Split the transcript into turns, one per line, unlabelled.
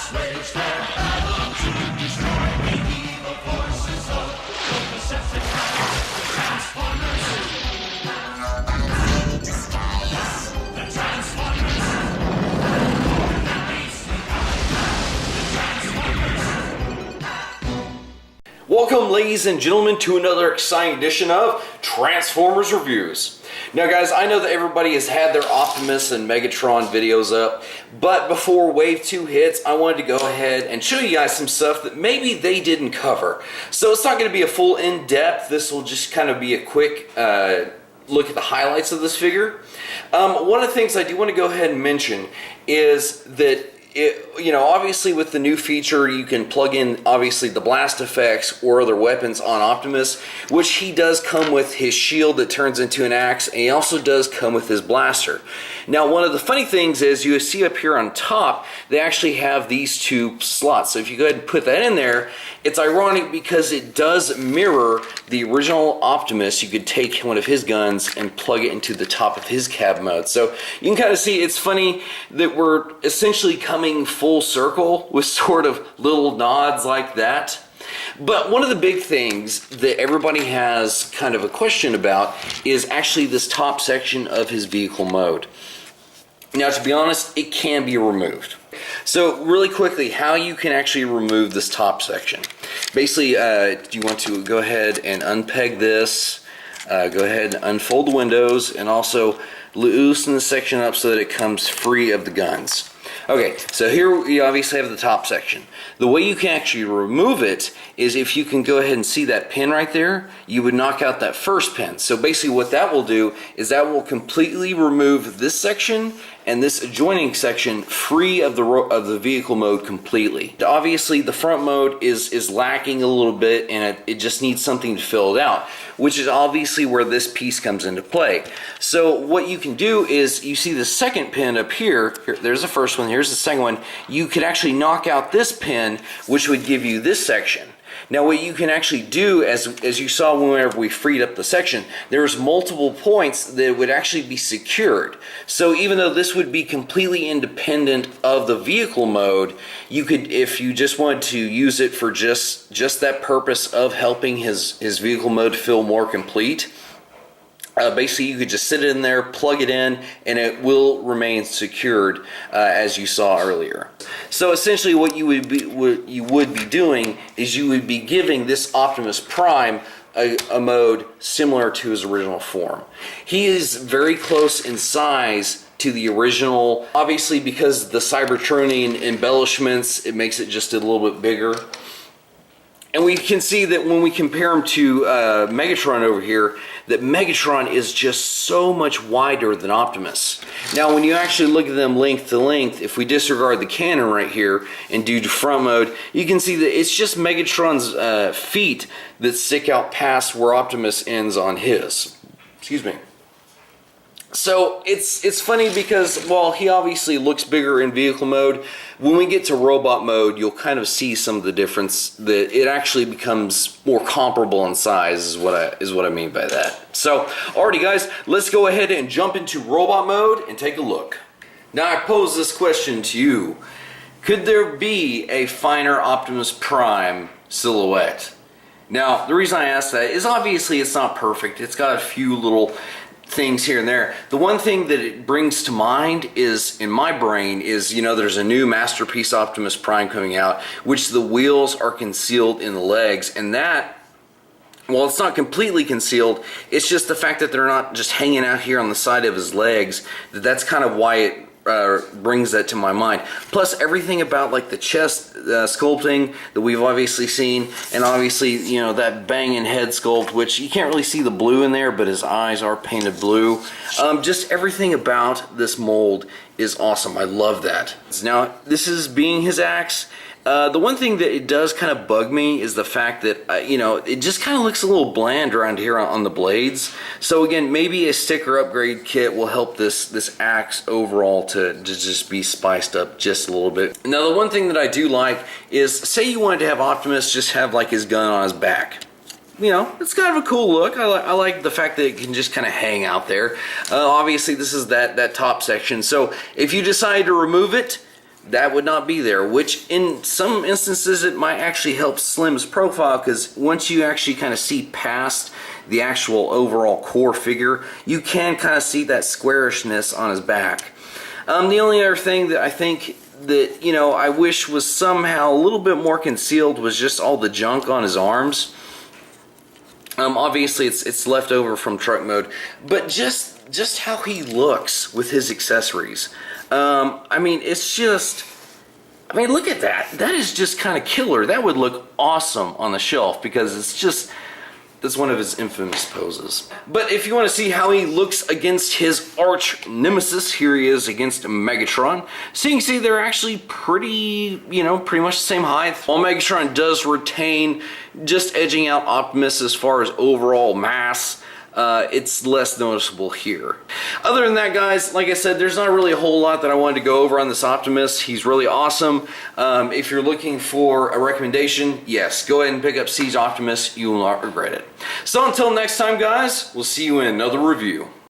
wage their battle to destroy the evil forces of the Decepticons, the Transformers. The Transformers. More than beastly the Transformers.
Welcome, ladies and gentlemen, to another exciting edition of Transformers Reviews. Now guys, I know that everybody has had their Optimus and Megatron videos up, but before Wave 2 hits, I wanted to go ahead and show you guys some stuff that maybe they didn't cover. So it's not going to be a full in-depth, this will just kind of be a quick look at the highlights of this figure. One of the things I do want to go ahead and mention is that obviously with the new feature, you can plug in obviously the blast effects or other weapons on Optimus, which he does come with his shield that turns into an axe, and he also does come with his blaster. Now, one of the funny things is you see up here on top, they actually have these two slots. So if you go ahead and put that in there, it's ironic because it does mirror the original Optimus. You could take one of his guns and plug it into the top of his cab mode. So you can kind of see it's funny that we're essentially coming full circle with sort of little nods like that. But one of the big things that everybody has kind of a question about is actually this top section of his vehicle mode. Now, to be honest, it can be removed. So really quickly, how you can actually remove this top section. Basically, you want to go ahead and unpeg this, go ahead and unfold the windows, and also loosen the section up so that it comes free of the guns. Okay, so here we obviously have the top section. The way you can actually remove it is if you can go ahead and see that pin right there, you would knock out that first pin. So basically what that will do is that will completely remove this section and this adjoining section free of the vehicle mode completely. Obviously the front mode is lacking a little bit, and it just needs something to fill it out, which is obviously where this piece comes into play. So what you can do is, you see the second pin up here, there's the first one, here's the second one. You could actually knock out this pin, which would give you this section. Now what you can actually do, as you saw whenever we freed up the section, there's multiple points that would actually be secured. So even though this would be completely independent of the vehicle mode, you could, if you just wanted to use it for just that purpose of helping his vehicle mode feel more complete, basically you could just sit it in there, plug it in, and it will remain secured as you saw earlier. So essentially what you would be doing is you would be giving this Optimus Prime a mode similar to his original form. He is very close in size to the original. Obviously, because the Cybertronian embellishments, it makes it just a little bit bigger. And we can see that when we compare him to Megatron over here, that Megatron is just so much wider than Optimus. Now when you actually look at them length to length, if we disregard the cannon right here and do front mode, you can see that it's just Megatron's feet that stick out past where Optimus ends on his. Excuse me. So it's funny because while he obviously looks bigger in vehicle mode, when we get to robot mode, you'll kind of see some of the difference, that it actually becomes more comparable in size is what I mean by that. So alrighty guys, let's go ahead and jump into robot mode and take a look. Now I pose this question to you. Could there be a finer Optimus Prime silhouette? Now the reason I ask that is obviously it's not perfect. It's got a few little things here and there. The one thing that it brings to mind is, in my brain, is, there's a new Masterpiece Optimus Prime coming out, which the wheels are concealed in the legs, and that, well, it's not completely concealed, it's just the fact that they're not just hanging out here on the side of his legs, that's kind of why it brings that to my mind. Plus everything about like the chest sculpting that we've obviously seen, and obviously that banging head sculpt, which you can't really see the blue in there, but his eyes are painted blue. Just everything about this mold is awesome. I love that. Now this is being his axe. The one thing that it does kind of bug me is the fact that, it just kind of looks a little bland around here on the blades. So again, maybe a sticker upgrade kit will help this axe overall to just be spiced up just a little bit. Now the one thing that I do like is, say you wanted to have Optimus just have like his gun on his back. It's kind of a cool look. I like the fact that it can just kind of hang out there. Obviously this is that top section. So if you decide to remove it, that would not be there, which in some instances it might actually help slim his profile, because once you actually kind of see past the actual overall core figure, you can kind of see that squarishness on his back. The only other thing that I think that, you know, I wish was somehow a little bit more concealed was just all the junk on his arms. Obviously it's left over from truck mode, but just how he looks with his accessories. I mean, it's just, I mean, look at that. That is just kind of killer. That would look awesome on the shelf, because it's just, that's one of his infamous poses. But if you want to see how he looks against his arch nemesis, here he is against Megatron. So you can see they're actually pretty, you know, pretty much the same height. While Megatron does retain just edging out Optimus as far as overall mass, it's less noticeable here. Other than that, guys, like I said, there's not really a whole lot that I wanted to go over on this Optimus. He's really awesome. If you're looking for a recommendation, yes, go ahead and pick up Siege Optimus. You will not regret it. So until next time, guys, we'll see you in another review.